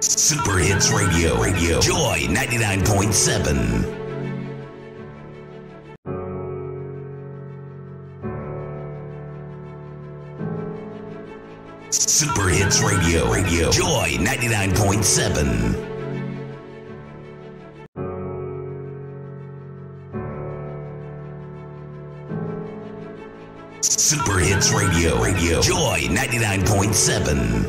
Super Hits Radio. Joy 99.7. Super Hits Radio. Joy 99.7. Super Hits Radio. Joy 99.7.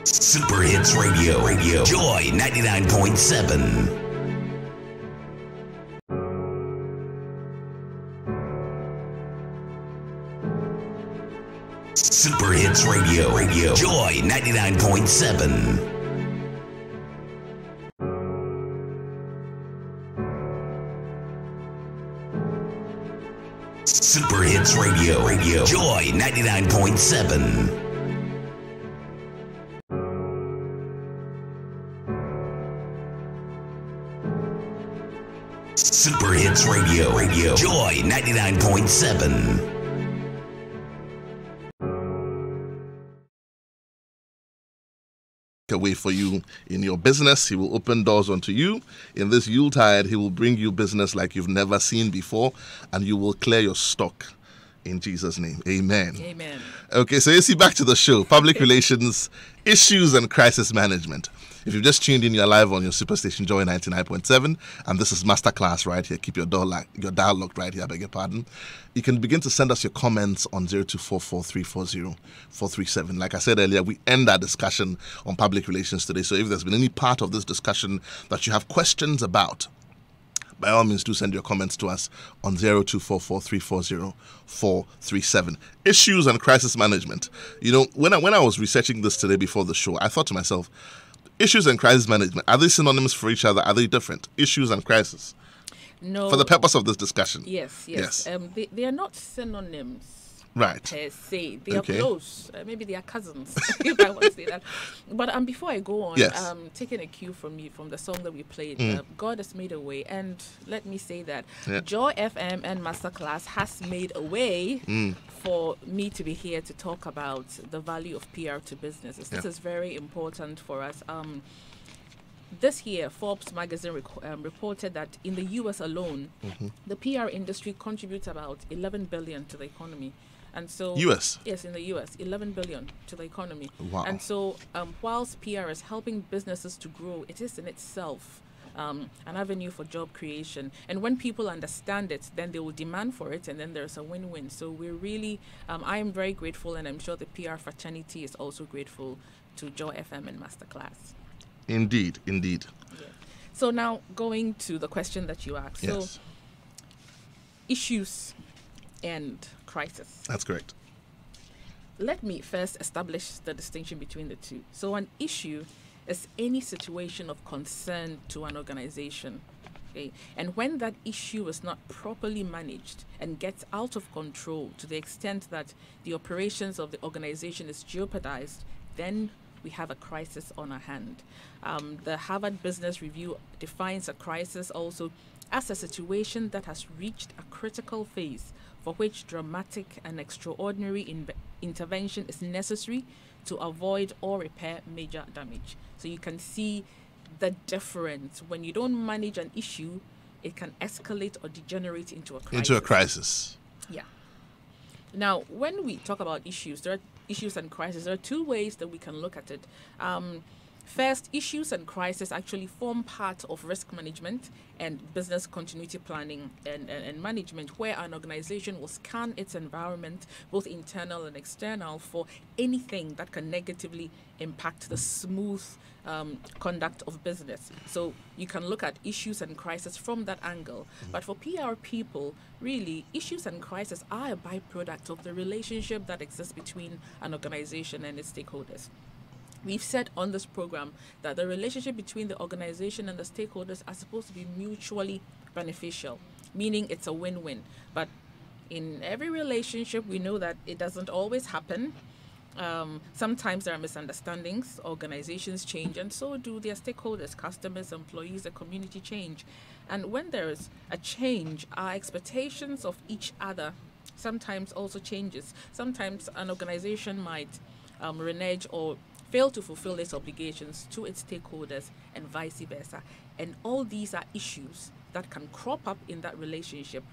Super Hits Radio. Joy 99.7. Super Hits Radio. Joy 99.7. Super Hits Radio. Joy 99.7. Super Hits Radio. Joy 99.7. Away for you in your business. He will open doors unto you. In this Yuletide, he will bring you business like you've never seen before, and you will clear your stock in Jesus' name. Amen. Amen. Okay, so you see, back to the show. Public relations, issues and crisis management. If you've just tuned in, you're live on your Superstation Joy 99.7, and this is Masterclass right here. Keep your dial locked right here, I beg your pardon. You can begin to send us your comments on 0244340437. Like I said earlier, we end our discussion on public relations today, so if there's been any part of this discussion that you have questions about, by all means, do send your comments to us on 0244340437. Issues and crisis management. You know, when I was researching this today before the show, I thought to myself, issues and crisis management, are they synonymous for each other? Are they different? Issues and crisis? No. For the purpose of this discussion. Yes. They are not synonyms. Right. Per se. They are Okay. close. Maybe they are cousins, if I want to say that. But before I go on, Yes. taking a cue from you, from the song that we played, God has made a way. And let me say that Yeah. Joy FM and Masterclass has made a way for me to be here to talk about the value of PR to businesses. This Yeah. is very important for us. This year, Forbes magazine reported that in the U.S. alone, the PR industry contributes about $11 billion to the economy. And so, US? Yes, in the U.S., $11 billion to the economy. Wow. And so, whilst PR is helping businesses to grow, it is in itself an avenue for job creation. And when people understand it, then they will demand for it, and then there's a win-win. So we're really, I am very grateful, and I'm sure the PR fraternity is also grateful to Joy FM and Masterclass. Indeed. Yeah. So now going to the question that you asked. Yes. So issues and crisis. That's correct. Let me first establish the distinction between the two. So an issue is any situation of concern to an organization. Okay? And when that issue is not properly managed and gets out of control to the extent that the operations of the organization is jeopardized, then we have a crisis on our hand. The Harvard Business Review defines a crisis also as a situation that has reached a critical phase for which dramatic and extraordinary intervention is necessary to avoid or repair major damage. So you can see the difference. When you don't manage an issue, it can escalate or degenerate into a crisis. Yeah. Now, when we talk about issues, there are issues and crises. There are two ways that we can look at it. First, issues and crises actually form part of risk management and business continuity planning and management, where an organization will scan its environment, both internal and external, for anything that can negatively impact the smooth conduct of business. So you can look at issues and crises from that angle. But for PR people, really, issues and crises are a byproduct of the relationship that exists between an organization and its stakeholders. We've said on this program that the relationship between the organization and the stakeholders are supposed to be mutually beneficial, meaning it's a win-win. But in every relationship, we know that it doesn't always happen. Sometimes there are misunderstandings, organizations change, and so do their stakeholders, customers, employees, the community change. And when there is a change, our expectations of each other sometimes also changes. Sometimes an organization might renege or fail to fulfill its obligations to its stakeholders and vice versa. And all these are issues that can crop up in that relationship,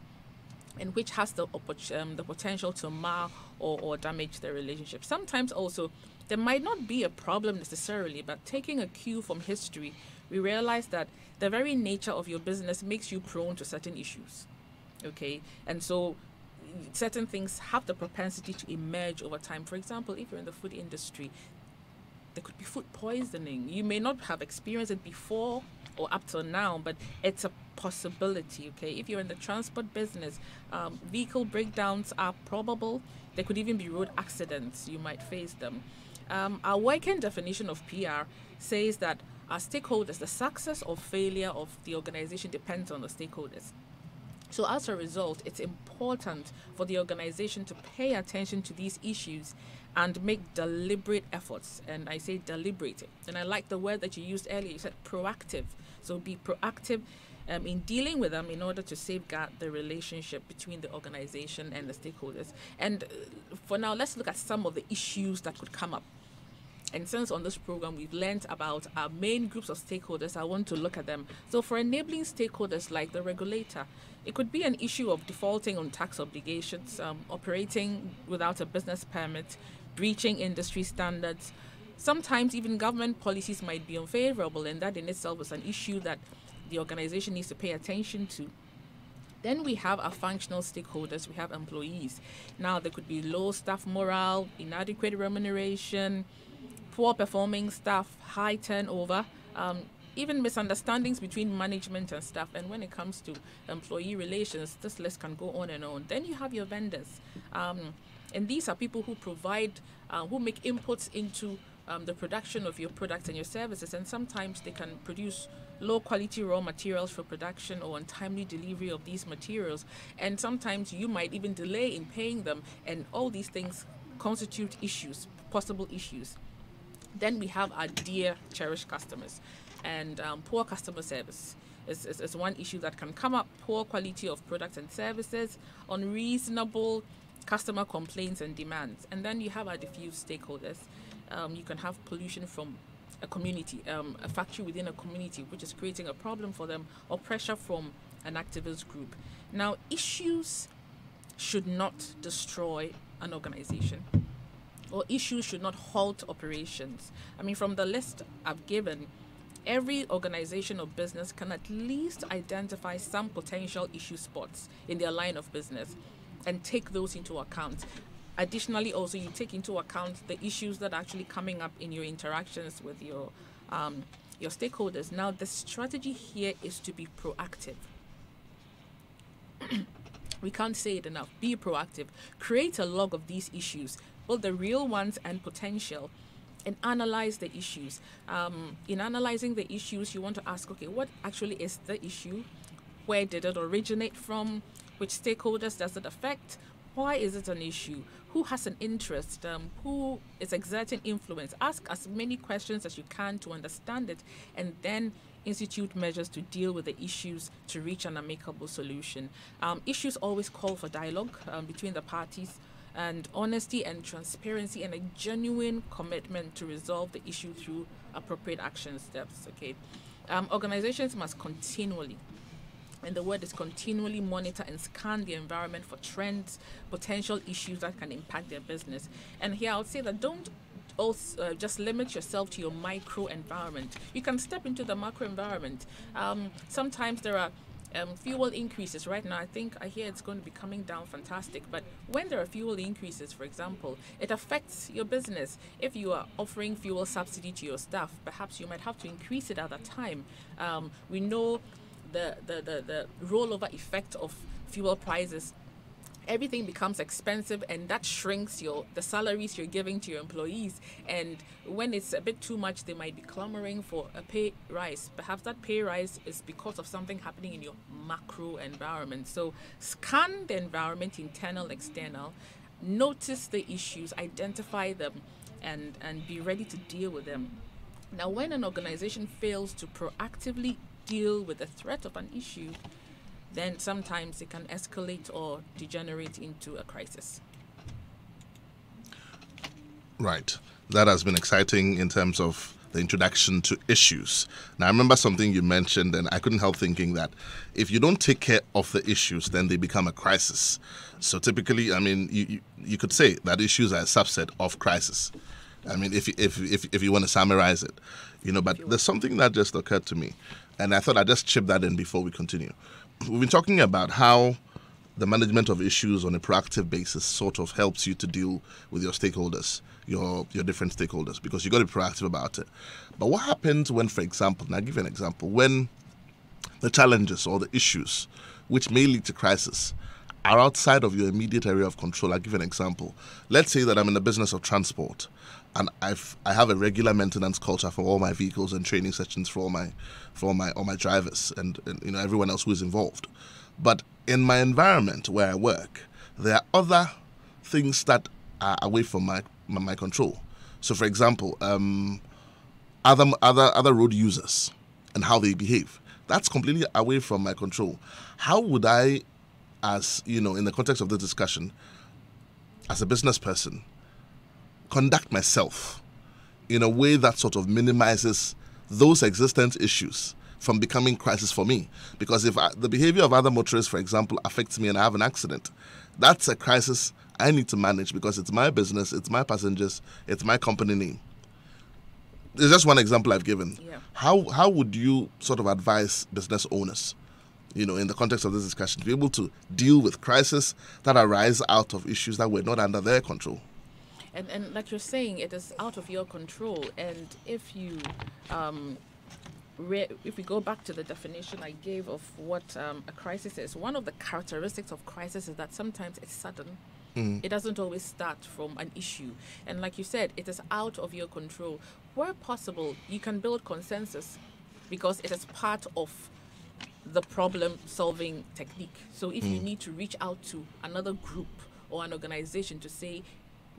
and which has the potential to mar or damage the relationship. Sometimes also there might not be a problem necessarily, but taking a cue from history, we realize that the very nature of your business makes you prone to certain issues. Okay, and so certain things have the propensity to emerge over time. For example, if you're in the food industry, there could be food poisoning. You may not have experienced it before or up till now, but it's a possibility. Okay, if you're in the transport business, vehicle breakdowns are probable. There could even be road accidents. You might face them. Our working definition of PR says that our stakeholders, the success or failure of the organization depends on the stakeholders. So as a result, it's important for the organization to pay attention to these issues and make deliberate efforts. And I say deliberate. And I like the word that you used earlier. You said proactive. So be proactive in dealing with them in order to safeguard the relationship between the organization and the stakeholders. And for now, let's look at some of the issues that could come up. And since on this program we've learned about our main groups of stakeholders, I want to look at them. So for enabling stakeholders like the regulator, it could be an issue of defaulting on tax obligations, operating without a business permit, breaching industry standards. Sometimes even government policies might be unfavorable, and that in itself is an issue that the organization needs to pay attention to. Then we have our functional stakeholders. We have employees. Now there could be low staff morale, inadequate remuneration, poor performing staff, high turnover, even misunderstandings between management and staff. And when it comes to employee relations, this list can go on and on. Then you have your vendors. And these are people who provide, who make inputs into the production of your products and your services. And sometimes they can produce low quality raw materials for production or untimely delivery of these materials. And sometimes you might even delay in paying them. And all these things constitute issues, possible issues. Then we have our dear, cherished customers, and poor customer service is one issue that can come up. Poor quality of products and services, unreasonable customer complaints and demands. And then you have our diffuse stakeholders. You can have pollution from a community, a factory within a community, which is creating a problem for them, or pressure from an activist group. Now, issues should not destroy an organization, or issues should not halt operations. I mean, from the list I've given, every organization or business can at least identify some potential issue spots in their line of business and take those into account. Additionally, also, you take into account the issues that are actually coming up in your interactions with your stakeholders. Now, the strategy here is to be proactive. We can't say it enough. Be proactive. Create a log of these issues, both the real ones and potential, and analyze the issues. In analyzing the issues, you want to ask, okay, what actually is the issue? Where did it originate from? Which stakeholders does it affect? Why is it an issue? Who has an interest? Who is exerting influence? Ask as many questions as you can to understand it, and then institute measures to deal with the issues to reach an amicable solution. Issues always call for dialogue between the parties, and honesty and transparency, and a genuine commitment to resolve the issue through appropriate action steps. Okay, organizations must continually, and the word is continually, monitor and scan the environment for trends, potential issues that can impact their business. And here I would say that don't also just limit yourself to your micro environment. You can step into the macro environment. Sometimes there are fuel increases. Right now, I hear it's going to be coming down fantastic. But when there are fuel increases, for example, it affects your business. If you are offering fuel subsidy to your staff, perhaps you might have to increase it at that time. We know the rollover effect of fuel prices. Everything becomes expensive, and that shrinks the salaries you're giving to your employees. And when it's a bit too much, they might be clamoring for a pay rise. Perhaps that pay rise is because of something happening in your macro environment. So scan the environment, internal, external, notice the issues, identify them, and be ready to deal with them. Now, when an organization fails to proactively deal with the threat of an issue, then sometimes it can escalate or degenerate into a crisis. Right. That has been exciting in terms of the introduction to issues. Now, I remember something you mentioned, and I couldn't help thinking that if you don't take care of the issues, then they become a crisis. So typically, I mean, you could say that issues are a subset of crisis. I mean, if you want to summarize it, but there's something that just occurred to me, and I thought I'd just chip that in before we continue. We've been talking about how the management of issues on a proactive basis sort of helps you to deal with your stakeholders, your different stakeholders, because you got to be proactive about it. But what happens when, for example, and I'll give you an example, when the challenges or the issues which may lead to crisis are outside of your immediate area of control? I'll give you an example. Let's say that I'm in the business of transport, and I have a regular maintenance culture for all my vehicles and training sessions for all my drivers and everyone else who is involved. But in my environment where I work, there are other things that are away from my control. So, for example, other road users and how they behave. That's completely away from my control. How would I, as in the context of this discussion, as a business person, conduct myself in a way that sort of minimizes those existence issues from becoming crisis for me? Because if the behavior of other motorists, for example, affects me and I have an accident, that's a crisis I need to manage because it's my business, it's my passengers, it's my company name. It's just one example I've given. Yeah. How would you sort of advise business owners, in the context of this discussion, to be able to deal with crises that arise out of issues that were not under their control? And like you're saying, it is out of your control. And if you if we go back to the definition I gave of what a crisis is, one of the characteristics of crisis is that sometimes it's sudden. It doesn't always start from an issue. And like you said, it is out of your control. Where possible, you can build consensus because it is part of the problem-solving technique. So if you need to reach out to another group or an organization to say,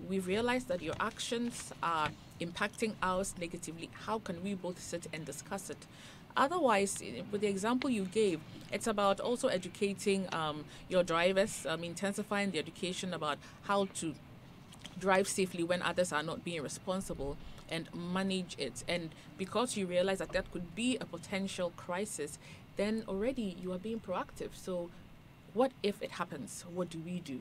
we've realized that your actions are impacting ours negatively, how can we both sit and discuss it? Otherwise, with the example you gave, it's about also educating your drivers, intensifying the education about how to drive safely when others are not being responsible and manage it. And because you realize that could be a potential crisis, then already you are being proactive. So what if it happens? What do we do?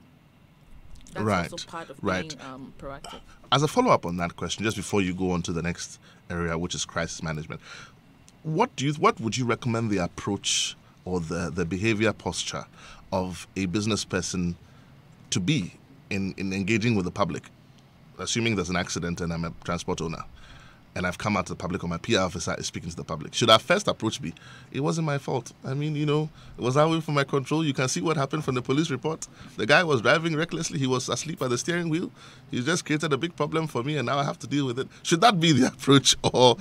That's also part of being proactive. As a follow-up on that question, just before you go on to the next area, which is crisis management, what would you recommend the approach or the behavior posture of a business person to be in engaging with the public? Assuming there's an accident and I'm a transport owner and I've come out to the public, or my PR officer is speaking to the public, should our first approach be, it wasn't my fault? I mean, it was away from my control. You can see what happened from the police report. The guy was driving recklessly. He was asleep at the steering wheel. He just created a big problem for me, and now I have to deal with it. Should that be the approach, or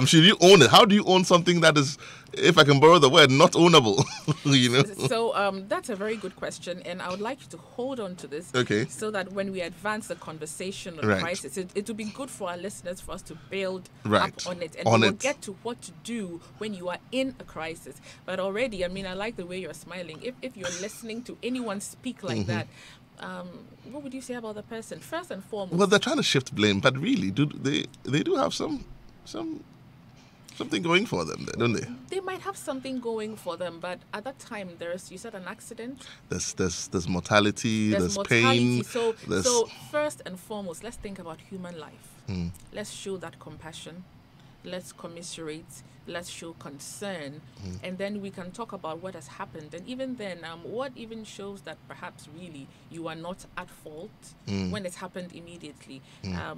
should you own it? How do you own something that is, if I can borrow the word, not ownable? So that's a very good question, and I would like you to hold on to this, okay, so that when we advance the conversation on crisis, it will be good for our listeners for us to build up on it, and we'll get to what to do when you are in a crisis. But already, I like the way you're smiling. If you're listening to anyone speak like that, what would you say about the person? First and foremost, well, they're trying to shift blame, but really, they do have something going for them, don't they? They might have something going for them, but at that time, you said an accident. There's mortality, there's pain. So first and foremost, let's think about human life. Let's show that compassion. Let's commiserate. Let's show concern, and then we can talk about what has happened. And even then, what even shows that perhaps really you are not at fault when it happened immediately.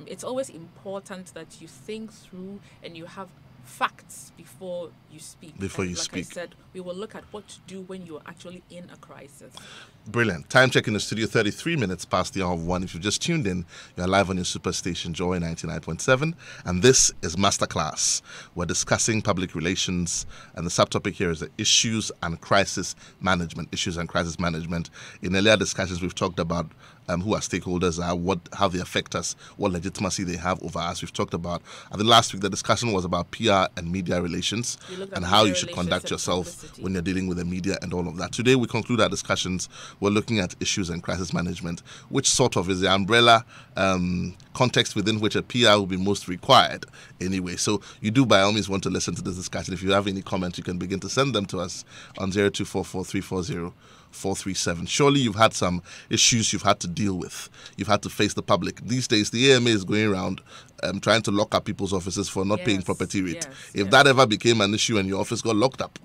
It's always important that you think through and you have facts before you speak. Like I said, we will look at what to do when you're actually in a crisis. Brilliant. Time check in the studio, 33 minutes past the hour of 1. If you've just tuned in, you're live on your superstation Joy 99.7, and this is Masterclass. We're discussing public relations, and the subtopic here is the issues and crisis management. Issues and crisis management. In earlier discussions, we've talked about who our stakeholders are, how they affect us, what legitimacy they have over us. We've talked about, I think last week the discussion was about PR and media relations and how you should conduct yourself when you're dealing with the media and all of that. Today we conclude our discussions. We're looking at issues and crisis management, which sort of is the umbrella context within which a PR will be most required anyway. So you do by all means want to listen to this discussion. If you have any comments, you can begin to send them to us on 0244340437. Surely you've had some issues you've had to deal with. You've had to face the public. These days, the AMA is going around trying to lock up people's offices for not paying property rate. If that ever became an issue and your office got locked up.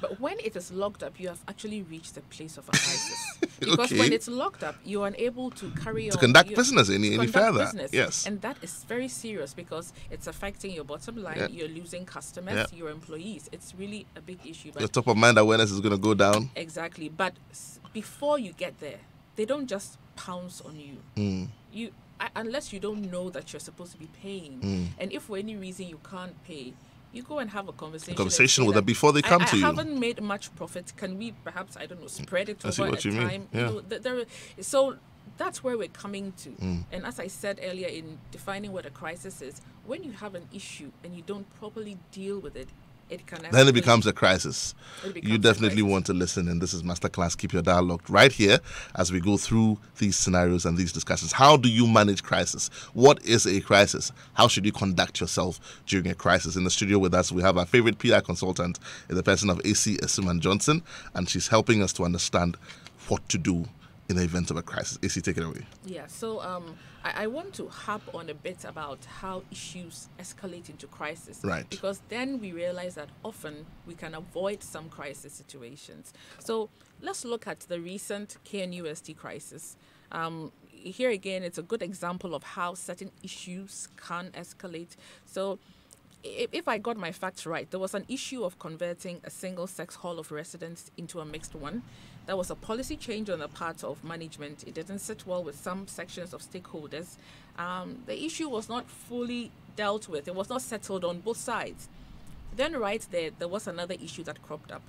But when it is locked up, you have actually reached the place of a crisis. Because when it's locked up, you are unable to carry on. To conduct business any further. Business. Yes. And that is very serious because it's affecting your bottom line. Yeah. You're losing customers, your employees. It's really a big issue. But Your top of mind awareness is going to go down. Exactly. But before you get there, they don't just pounce on you. Unless you don't know that you're supposed to be paying. And if for any reason you can't pay, you go and have a conversation. With them before they come to you. I haven't made much profit. Can we perhaps, I don't know, spread it over a time? Yeah. So that's where we're coming to. And as I said earlier in defining what a crisis is, when you have an issue and you don't properly deal with it, then it becomes a crisis. You definitely want to listen, and this is Masterclass. Keep your dialogue right here as we go through these scenarios and these discussions. How do you manage crisis? What is a crisis? How should you conduct yourself during a crisis? In the studio with us, we have our favorite PR consultant in the person of AC Asuman Johnson, and she's helping us to understand what to do in the event of a crisis. AC, take it away. Yeah, so I want to harp on a bit about how issues escalate into crisis. Right. Because then we realize that often we can avoid some crisis situations. So let's look at the recent KNUST crisis. Here again, it's a good example of how certain issues can escalate. So if I got my facts right, there was an issue of converting a single-sex hall of residence into a mixed one. There was a policy change on the part of management. It didn't sit well with some sections of stakeholders. The issue was not fully dealt with. It was not settled on both sides. Then right there was another issue that cropped up,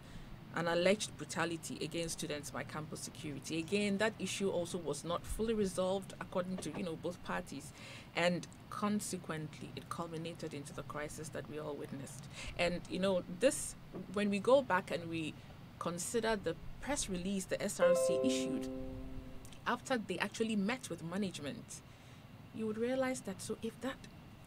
an alleged brutality against students by campus security. Again, that issue also was not fully resolved according to, both parties. And consequently, it culminated into the crisis that we all witnessed. And, this, when we go back and we consider the press release the SRC issued after they actually met with management, you would realize that if that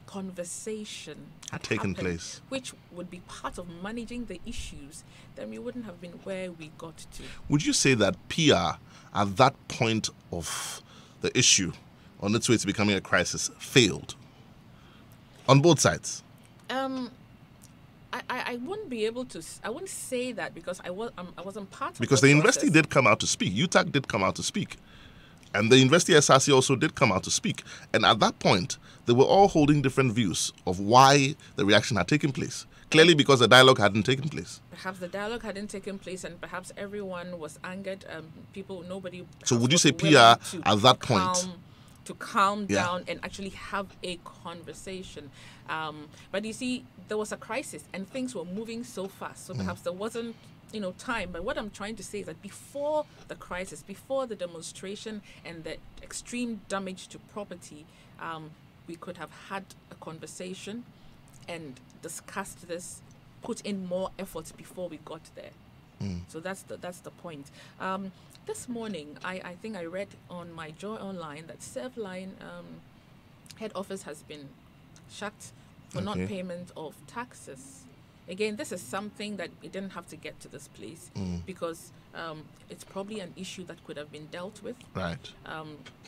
conversation had taken happened, place, which would be part of managing the issues, then we wouldn't have been where we got to. Would you say that PR at that point of the issue, on its way to becoming a crisis, failed on both sides? I wouldn't be able to. I wouldn't say that because I wasn't part of. Because the university did come out to speak. UTAC did come out to speak, and the university SRC also did come out to speak. And at that point, they were all holding different views of why the reaction had taken place. Clearly, because the dialogue hadn't taken place. Perhaps the dialogue hadn't taken place, and perhaps everyone was angered. Nobody. So, would you say PR at that point? To calm down and actually have a conversation. But you see, there was a crisis and things were moving so fast. So perhaps there wasn't, time. But what I'm trying to say is that before the crisis, before the demonstration and the extreme damage to property, we could have had a conversation and discussed this, put in more effort before we got there. So that's the point. This morning, I think I read on my Joy Online that Serveline head office has been shut for non-payment of taxes. Again, this is something that it didn't have to get to this place because it's probably an issue that could have been dealt with. Right.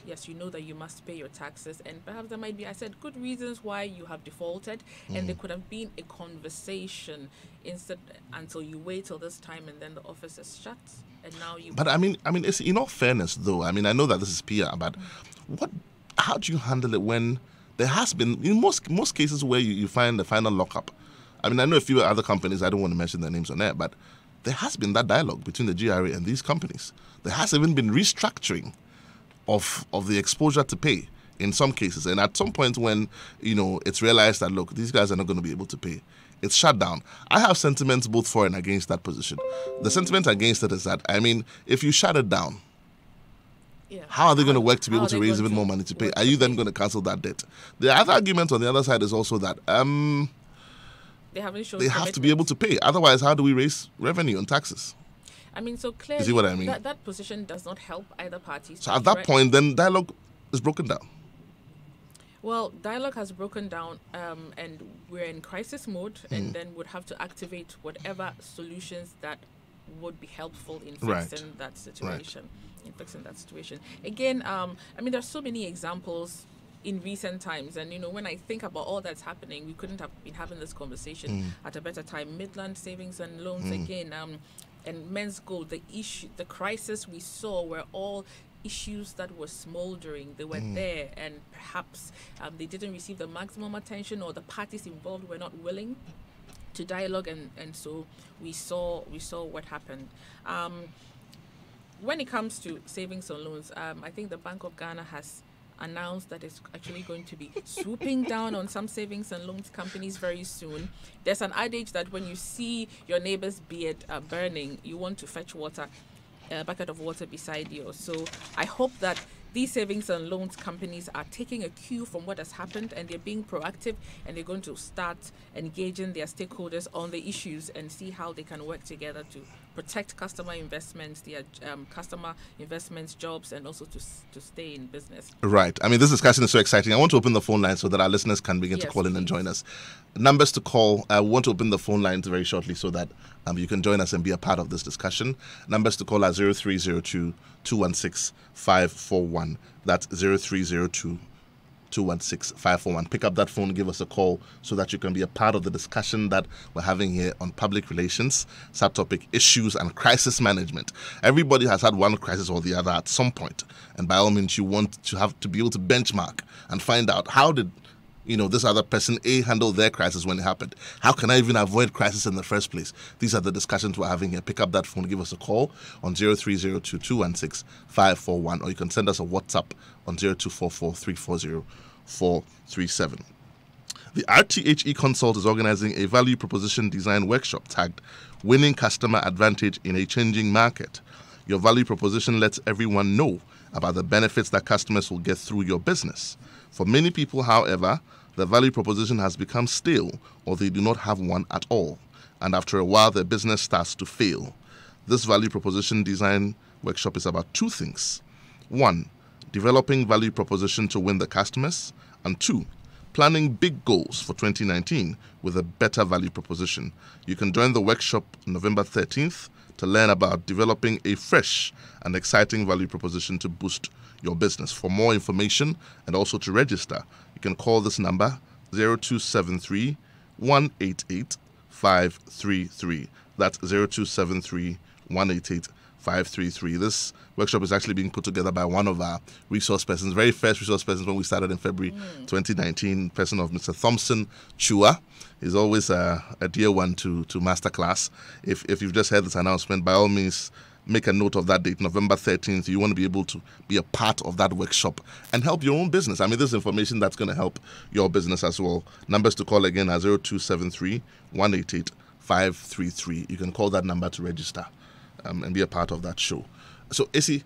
Yes, you know that you must pay your taxes, and perhaps there might be, I said, good reasons why you have defaulted, and there could have been a conversation instead until you wait till this time, and then the office is shut, and now you. But I mean, it's in all fairness, though. I mean, I know that this is PR, but how do you handle it when there has been in most cases where you find the final lockup? I mean, I know a few other companies. I don't want to mention their names on air, but there has been that dialogue between the GRA and these companies. There has even been restructuring of the exposure to pay in some cases. And at some point when, it's realized that, look, these guys are not going to be able to pay, it's shut down. I have sentiments both for and against that position. The sentiment against it is that, I mean, if you shut it down, how are they going to work to be able to raise even more money to pay? Are you then going to cancel that debt? The other argument on the other side is also that they have to be able to pay. Otherwise, how do we raise revenue and taxes? I mean, so clearly, you see what I mean? That position does not help either party. So at that point, then dialogue is broken down. Well, dialogue has broken down, and we're in crisis mode, and then would have to activate whatever solutions that would be helpful in fixing that situation. Again, I mean, there's so many examples in recent times, and when I think about all that's happening, we couldn't have been having this conversation at a better time. Midland Savings and Loans again, and Men's Gold. The crisis we saw were all issues that were smoldering. They were there, and perhaps they didn't receive the maximum attention, or the parties involved were not willing to dialogue, and so we saw what happened. When it comes to savings and loans, I think the Bank of Ghana has announced that it's actually going to be swooping down on some savings and loans companies very soon. There's an adage that when you see your neighbor's beard burning, you want to fetch water, a bucket of water beside you. So I hope that these savings and loans companies are taking a cue from what has happened, and they're being proactive, and they're going to start engaging their stakeholders on the issues and see how they can work together to protect customer investments, their customer investments, jobs, and also to stay in business. Right. I mean, this discussion is so exciting. I want to open the phone line so that our listeners can begin to call in and join us. Numbers to call. I want to open the phone lines very shortly so that you can join us and be a part of this discussion. Numbers to call are 0302 216 541. That's 0302 216 541. Pick up that phone, give us a call so that you can be a part of the discussion that we're having here on public relations, subtopic issues and crisis management. Everybody has had one crisis or the other at some point, and by all means you want to have to be able to benchmark and find out how did this other person A handle their crisis when it happened. How can I even avoid crisis in the first place? These are the discussions we're having here. Pick up that phone, give us a call on 0302 216 541, or you can send us a WhatsApp on 0244 340 437. The RTHE Consult is organizing a value proposition design workshop tagged Winning Customer Advantage in a Changing Market. Your value proposition lets everyone know about the benefits that customers will get through your business. For many people, however, the value proposition has become stale, or they do not have one at all, and after a while their business starts to fail. This value proposition design workshop is about two things. 1, developing value proposition to win the customers, and 2, planning big goals for 2019 with a better value proposition. You can join the workshop November 13th to learn about developing a fresh and exciting value proposition to boost your business. For more information and also to register, you can call this number 0273 188 533. That's 0273 188 533. This workshop is actually being put together by one of our resource persons, very first resource persons when we started in February 2019, person of Mr. Thompson Chua. He's always a dear one to Masterclass. If you've just heard this announcement, by all means, make a note of that date, November 13th. You want to be able to be a part of that workshop and help your own business. I mean, this is information that's going to help your business as well. Numbers to call again are 0273 188 533. You can call that number to register and be a part of that show. So, Issy,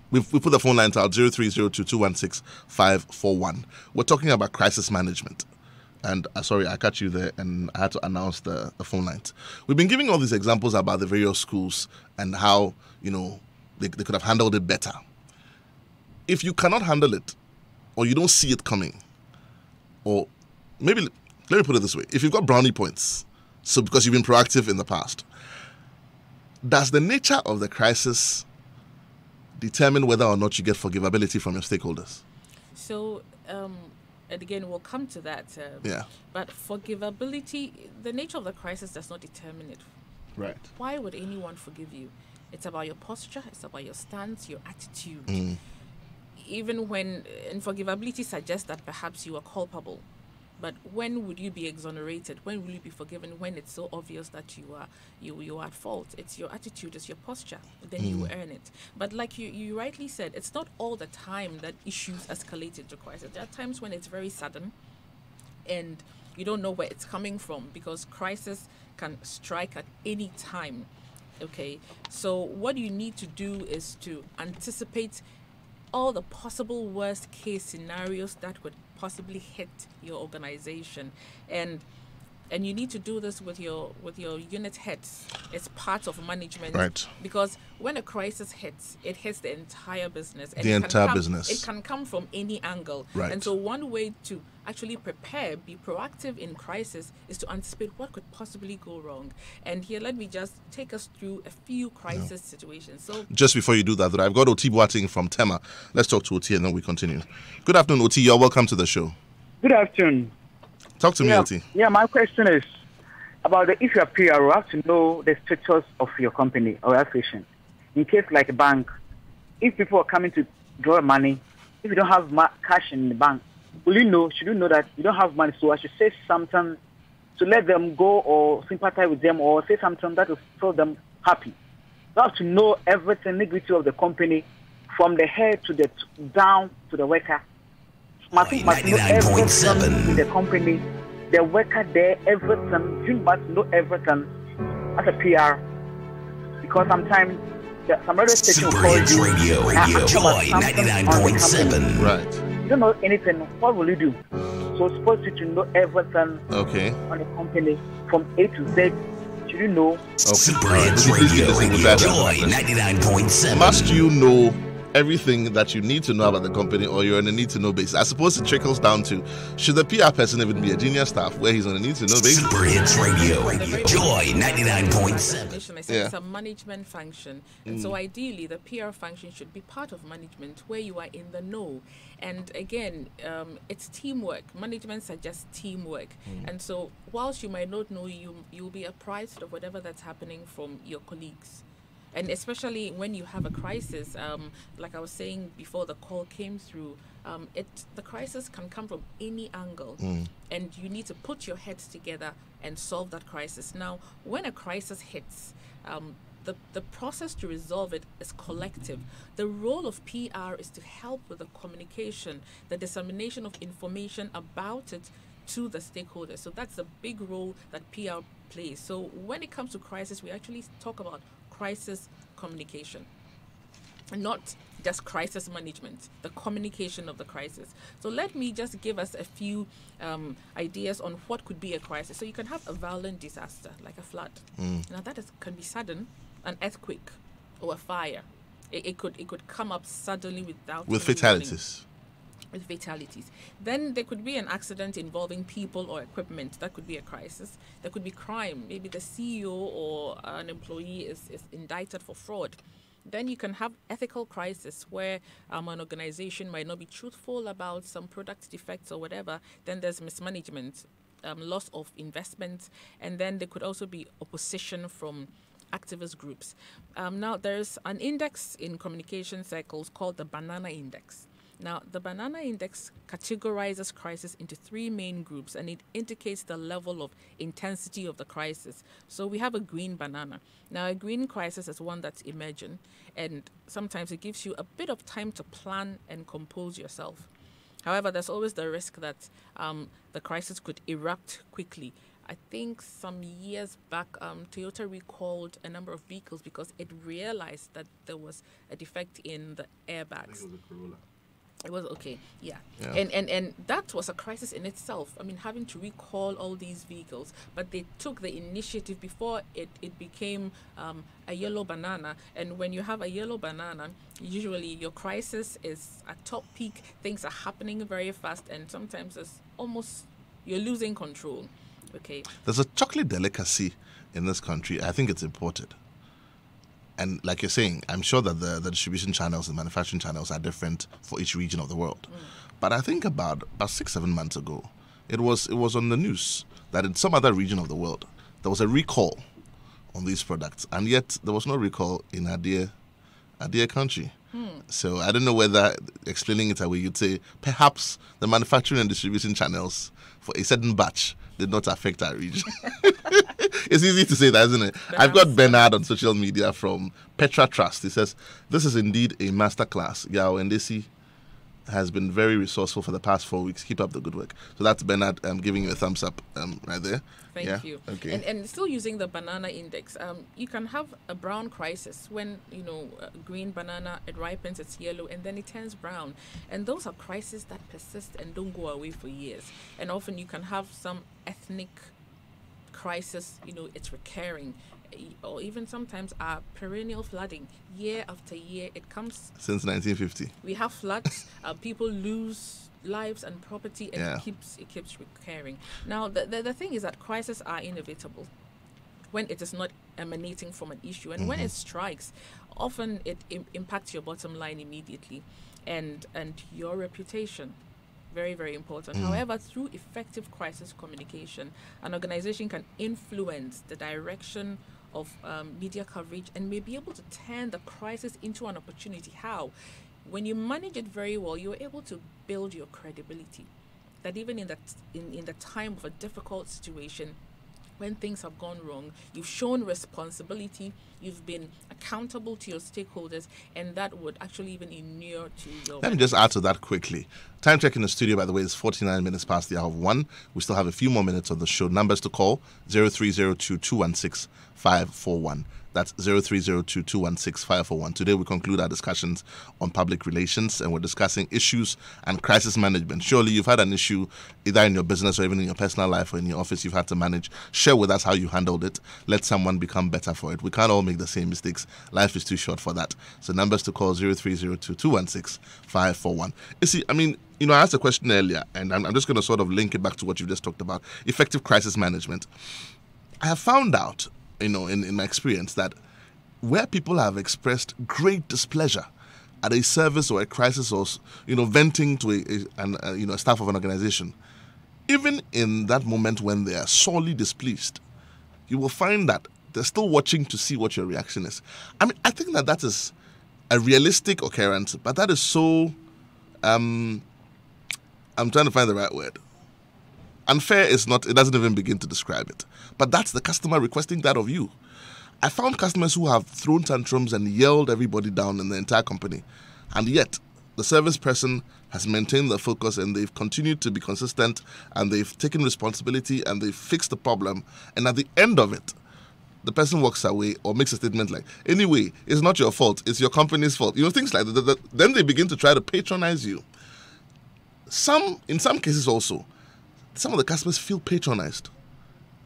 we put the phone lines out 0302 216 541. We're talking about crisis management. And sorry, I cut you there and I had to announce the phone lines. We've been giving all these examples about the various schools and how, they could have handled it better. If you cannot handle it, or you don't see it coming, or maybe, let me put it this way. If you've got brownie points, so because you've been proactive in the past, does the nature of the crisis determine whether or not you get forgivability from your stakeholders? So, and again, we'll come to that. But forgivability, the nature of the crisis does not determine it. Right. Why would anyone forgive you? It's about your posture, it's about your stance, your attitude. Even when, and forgivability suggests that perhaps you are culpable. But when would you be exonerated? When will you be forgiven? When it's so obvious that you are at fault. It's your attitude, it's your posture. Then you earn it. But like you rightly said, it's not all the time that issues escalate into crisis. There are times when it's very sudden, and you don't know where it's coming from, because crisis can strike at any time. Okay, so what you need to do is to anticipate all the possible worst case scenarios that could possibly hit your organization. And And you need to do this with your unit heads. It's part of management. Right. Because when a crisis hits, it hits the entire business. And The entire business. It can come from any angle. Right. And so one way to actually prepare, be proactive in crisis, is to anticipate what could possibly go wrong. And here, let me just take us through a few crisis situations. So, just before you do that, though, I've got Oti Boateng from Tema. Let's talk to Oti and then we continue. Good afternoon, Oti. You're welcome to the show. Good afternoon. Talk to me, Oti. Yeah, my question is about if you're a PR, you have to know the status of your company or association. In case like a bank, if people are coming to draw money, if you don't have cash in the bank, should you know that you don't have money? So I should say something to let them go or sympathize with them or say something that will feel them happy. You have to know everything, nitty-gritty of the company, from the head to the down to the worker. Must know everything in the company, the worker there, everything. You must know everything as a PR, because sometimes some radio station Super call Hits you Radio, Joy 99.7. Right. You don't know anything. What will you do? So supposed to know everything Okay. on the company from A to Z. Should you know? Super Hits Radio, Joy 99.7. Must you know everything that you need to know about the company, or you're on a need-to-know basis? I suppose it trickles down to, should the PR person even be a junior staff where he's on a need-to-know basis? Super Hits Radio, Joy 99.7. definition, I said Yeah. it's a management function. And so ideally, the PR function should be part of management where you are in the know. And again, it's teamwork. Management suggests teamwork. And so whilst you might not know, you'll be apprised of whatever that's happening from your colleagues. And especially when you have a crisis, like I was saying before the call came through, the crisis can come from any angle, and you need to put your heads together and solve that crisis. Now, when a crisis hits, the process to resolve it is collective. The role of PR is to help with the communication, the dissemination of information about it to the stakeholders. So that's the big role that PR plays. So when it comes to crisis, we actually talk about crisis communication, not just crisis management, the communication of the crisis. So let me just give us a few ideas on what could be a crisis. So you can have a violent disaster like a flood. Now that can be sudden, an earthquake or a fire. It could come up suddenly With any warning. fatalities. With fatalities. Then there could be an accident involving people or equipment. That could be a crisis. There could be crime. Maybe the CEO or an employee is indicted for fraud. Then you can have ethical crisis where an organization might not be truthful about some product defects or whatever. Then there's mismanagement, loss of investment, and then there could also be opposition from activist groups. Now, there's an index in communication circles called the Banana Index. Now, the Banana Index categorizes crisis into three main groups, and it indicates the level of intensity of the crisis. So we have a green banana. Now, a green crisis is one that's emergent, and sometimes it gives you a bit of time to plan and compose yourself. However, there's always the risk that the crisis could erupt quickly. I think some years back, Toyota recalled a number of vehicles because it realized that there was a defect in the airbags. It was okay, yeah. And that was a crisis in itself. I mean, having to recall all these vehicles, but they took the initiative before it became a yellow banana. And when you have a yellow banana, usually your crisis is at top peak. Things are happening very fast, and sometimes it's almost you're losing control. Okay. There's a chocolate delicacy in this country. I think it's imported. And like you're saying, I'm sure that the distribution channels and manufacturing channels are different for each region of the world. But I think about 6-7 months ago, it was on the news that in some other region of the world, there was a recall on these products. And yet there was no recall in our dear country. So I don't know whether, explaining it away, you'd say perhaps the manufacturing and distribution channels for a certain batch did not affect our region. It's easy to say that, isn't it? I've got Bernard on social media from Petra Trust. He says, this is indeed a masterclass. Yao Ndesi has been very resourceful for the past 4 weeks. Keep up the good work. So that's Bernard giving you a thumbs up right there. Thank you. Okay. And still using the banana index, you can have a brown crisis when, green banana, it ripens, it's yellow, and then it turns brown. And those are crises that persist and don't go away for years. And often you can have some ethnic crisis, it's recurring, or even sometimes our perennial flooding, year after year, it comes. Since 1950. We have floods, people lose lives and property, and Yeah. it keeps recurring. Now, the thing is that crises are inevitable when it is not emanating from an issue, and when it strikes, often it impacts your bottom line immediately, and your reputation. Very, very important. However, through effective crisis communication, an organization can influence the direction of media coverage and may be able to turn the crisis into an opportunity. How? When you manage it very well, you're able to build your credibility. That even in the time of a difficult situation, when things have gone wrong, you've shown responsibility, you've been accountable to your stakeholders, and that would actually even inure to your... Let me just add to that quickly. Time check in the studio, by the way, is 49 minutes past the hour of 1. We still have a few more minutes on the show. Numbers to call, 0302-216-541. That's 0302-216-541. Today we conclude our discussions on public relations, and we're discussing issues and crisis management. Surely you've had an issue either in your business or even in your personal life or in your office you've had to manage. Share with us how you handled it. Let someone become better for it. We can't all make the same mistakes. Life is too short for that. So numbers to call, 0302-216-541. You see, I asked a question earlier, and I'm just going to sort of link it back to what you just talked about. Effective crisis management. I have found out, in my experience, that where people have expressed great displeasure at a service or a crisis, or venting to a staff of an organization, even in that moment when they are sorely displeased, you will find that they're still watching to see what your reaction is. I think that is a realistic occurrence, but that is so. I'm trying to find the right word. Unfair is not, it doesn't even begin to describe it. But that's the customer requesting that of you. I found customers who have thrown tantrums and yelled everybody down in the entire company. And yet, the service person has maintained their focus, and they've continued to be consistent, and they've taken responsibility, and they've fixed the problem. And at the end of it, the person walks away or makes a statement like, anyway, it's not your fault, it's your company's fault. Things like that. Then they begin to try to patronize you. In some cases also, some of the customers feel patronized,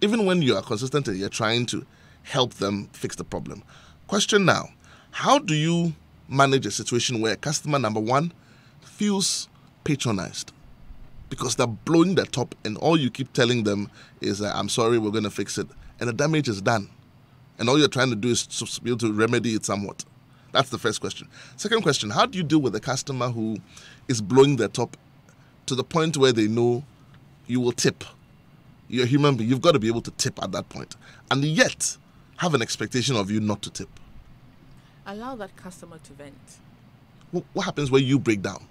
even when you are consistent and you're trying to help them fix the problem. Question now, how do you manage a situation where customer number one feels patronized because they're blowing their top and all you keep telling them is, I'm sorry, we're going to fix it, and the damage is done, and all you're trying to do is to be able to remedy it somewhat? That's the first question. Second question, how do you deal with a customer who is blowing their top to the point where they know you will tip? You're a human being. You've got to be able to tip at that point, and yet have an expectation of you not to tip. Allow that customer to vent. What happens when you break down?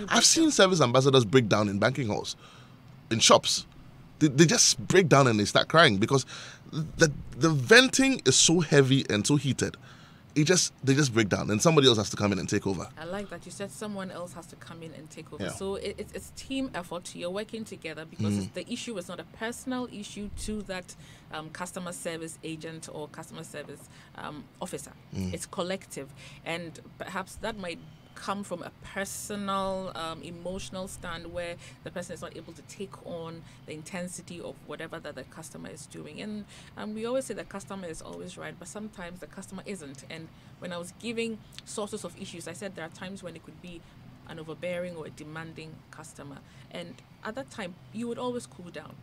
I've seen service ambassadors break down in banking halls, in shops. They just break down and they start crying because the venting is so heavy and so heated. They just break down, and somebody else has to come in and take over. I like that you said someone else has to come in and take over. Yeah. So it's team effort. You're working together because the issue is not a personal issue to that customer service agent or customer service officer. It's collective, and perhaps that might come from a personal, emotional stand where the person is not able to take on the intensity of whatever that the customer is doing. And we always say the customer is always right, but sometimes the customer isn't. And when I was giving sources of issues, I said there are times when it could be an overbearing or a demanding customer. And at that time, you would always cool down.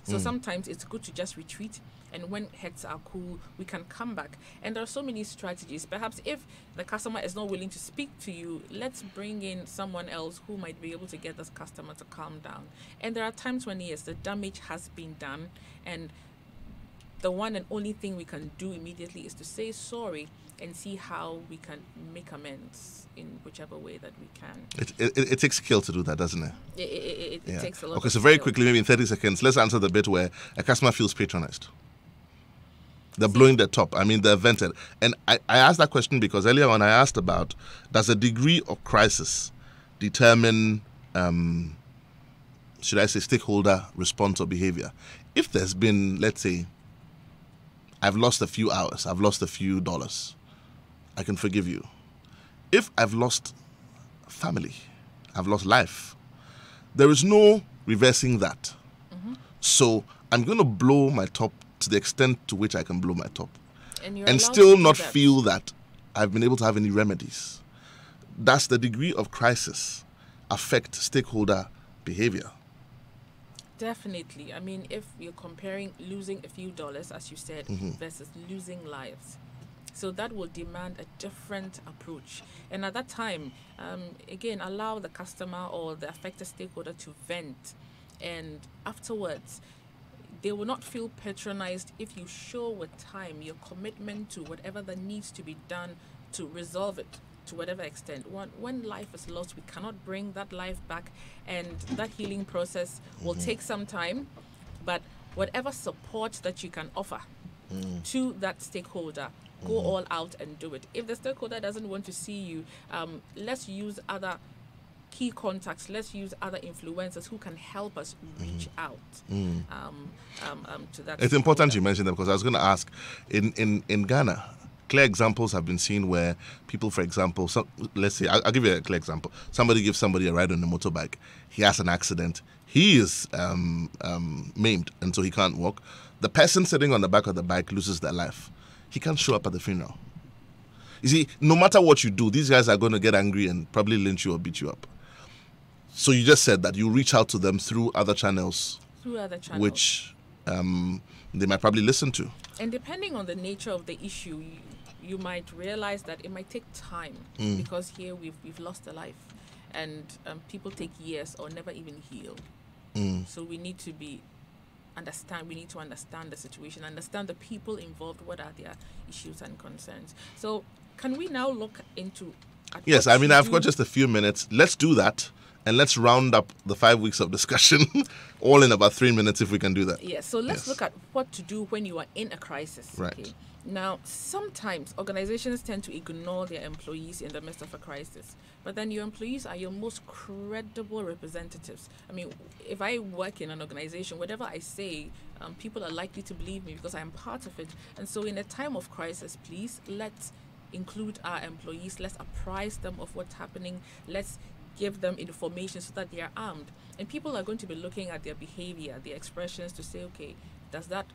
So sometimes it's good to just retreat, and when heads are cool, we can come back. And there are so many strategies. Perhaps if the customer is not willing to speak to you, let's bring in someone else who might be able to get this customer to calm down. And there are times when, yes, the damage has been done, and the one and only thing we can do immediately is to say sorry and see how we can make amends in whichever way that we can. It takes skill to do that, doesn't it? It takes a lot. Okay, so very quickly, maybe in 30 seconds, let's answer the bit where a customer feels patronized. They're blowing their top. They're vented. And I asked that question because earlier on I asked about, does a degree of crisis determine, should I say, stakeholder response or behavior? If there's been, let's say, I've lost a few hours, I've lost a few dollars, I can forgive you. If I've lost family, I've lost life, there is no reversing that. So I'm going to blow my top to the extent to which I can blow my top, And, you're and allowed still to do not that. feel that I've been able to have any remedies. Does the degree of crisis affect stakeholder behavior? Definitely. I mean, if you're comparing losing a few dollars, as you said, versus losing lives, so that will demand a different approach. And at that time, again, allow the customer or the affected stakeholder to vent. And afterwards, they will not feel patronized if you show with time your commitment to whatever that needs to be done to resolve it to whatever extent. When life is lost, we cannot bring that life back, and that healing process will take some time. But whatever support that you can offer to that stakeholder, go all out and do it. If the stakeholder doesn't want to see you, let's use other key contacts, let's use other influencers who can help us reach out to that. It's important you mention that, because I was going to ask, in Ghana, clear examples have been seen where people, for example, let's say, I'll give you a clear example. Somebody gives somebody a ride on a motorbike. He has an accident. He is maimed, and so he can't walk. The person sitting on the back of the bike loses their life. He can't show up at the funeral. You see, no matter what you do, these guys are going to get angry and probably lynch you or beat you up. So you just said that you reach out to them through other channels, which they might probably listen to. And depending on the nature of the issue, you might realize that it might take time, because here we've lost a life, and people take years or never even heal. So we need to understand the situation, understand the people involved, what are their issues and concerns. So can we now look into... Yes, I mean, I've got just a few minutes. Let's do that, and let's round up the 5 weeks of discussion all in about 3 minutes if we can do that. Yes, so let's look at what to do when you are in a crisis. Right. Okay? Now, sometimes organizations tend to ignore their employees in the midst of a crisis, but then your employees are your most credible representatives. I mean, if I work in an organization, whatever I say, people are likely to believe me because I'm part of it. And so in a time of crisis, please, let's include our employees. Let's apprise them of what's happening. Let's give them information so that they are armed. And people are going to be looking at their behavior, their expressions, to say, okay, does that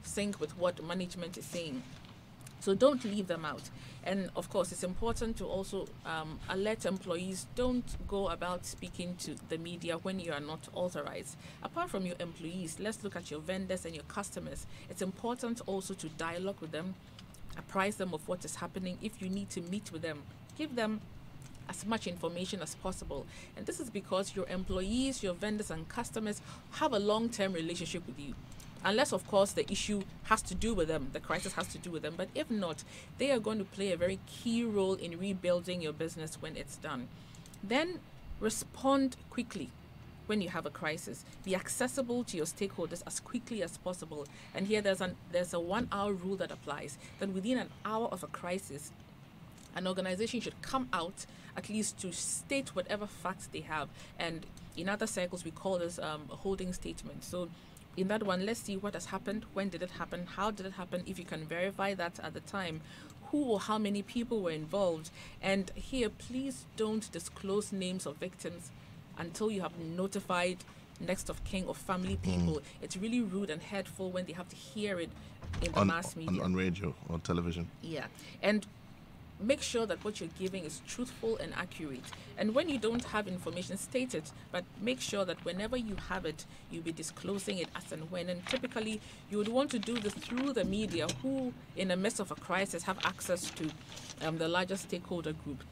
sync with what management is saying? So don't leave them out. And of course, it's important to also alert employees, don't go about speaking to the media when you are not authorized. Apart from your employees, let's look at your vendors and your customers. It's important also to dialogue with them, apprise them of what is happening. If you need to meet with them, give them as much information as possible. And this is because your employees, your vendors and customers have a long-term relationship with you. Unless, of course, the issue has to do with them, the crisis has to do with them. But if not, they are going to play a very key role in rebuilding your business when it's done. Then respond quickly when you have a crisis. Be accessible to your stakeholders as quickly as possible. And here there's a 1 hour rule that applies, that within an hour of a crisis, an organization should come out at least to state whatever facts they have. And in other circles, we call this a holding statement. So in that one, let's see what has happened, when did it happen, how did it happen, if you can verify that at the time, who or how many people were involved. And here, please don't disclose names of victims until you have notified next of kin or family people. It's really rude and hurtful when they have to hear it in the mass media. On radio or television. Yeah. And make sure that what you're giving is truthful and accurate. And when you don't have information, state it, but make sure that whenever you have it, you'll be disclosing it as and when. And typically, you would want to do this through the media, who, in the midst of a crisis, have access to the largest stakeholder group.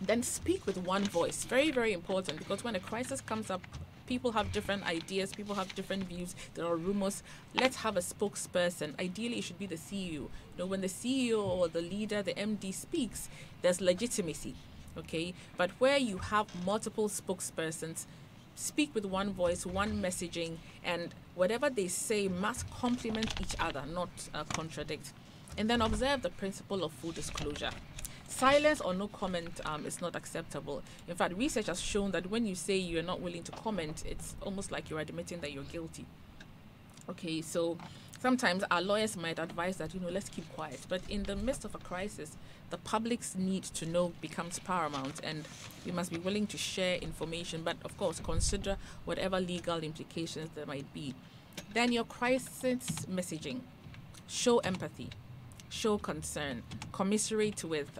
Then speak with one voice. Very, very important, because when a crisis comes up, people have different ideas, people have different views, there are rumors. Let's have a spokesperson. Ideally, it should be the CEO. You know, when the CEO or the leader, the MD speaks, there's legitimacy, okay? But where you have multiple spokespersons, speak with one voice, one messaging, and whatever they say must complement each other, not contradict. And then observe the principle of full disclosure. Silence or no comment is not acceptable. In fact, research has shown that when you say you're not willing to comment, it's almost like you're admitting that you're guilty. Okay, so sometimes our lawyers might advise that, let's keep quiet. But in the midst of a crisis, the public's need to know becomes paramount, and we must be willing to share information. But of course, consider whatever legal implications there might be. Then your crisis messaging. Show empathy, show concern, commiserate with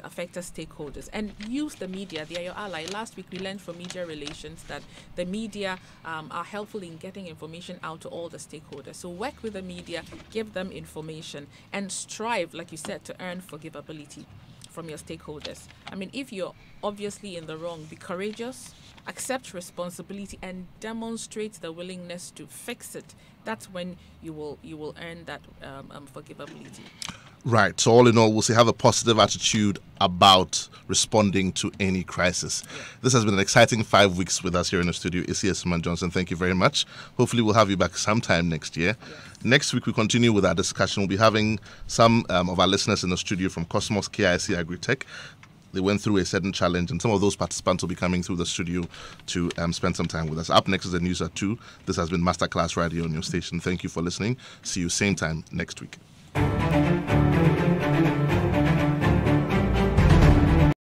affected stakeholders, and use the media. They are your ally. Last week we learned from media relations that the media are helpful in getting information out to all the stakeholders. So work with the media, give them information, and strive, like you said, to earn forgivability from your stakeholders. I mean, if you're obviously in the wrong, be courageous, accept responsibility, and demonstrate the willingness to fix it. That's when you will earn that forgivability. Right. So all in all, we'll say have a positive attitude about responding to any crisis. Yeah. This has been an exciting 5 weeks with us here in the studio. Issy Asuman-Johnson, thank you very much. Hopefully we'll have you back sometime next year. Yes. Next week we continue with our discussion. We'll be having some of our listeners in the studio from Cosmos KIC Agritech. They went through a certain challenge, and some of those participants will be coming through the studio to spend some time with us. Up next is the news at 2. This has been Masterclass Radio on your station. Thank you for listening. See you same time next week.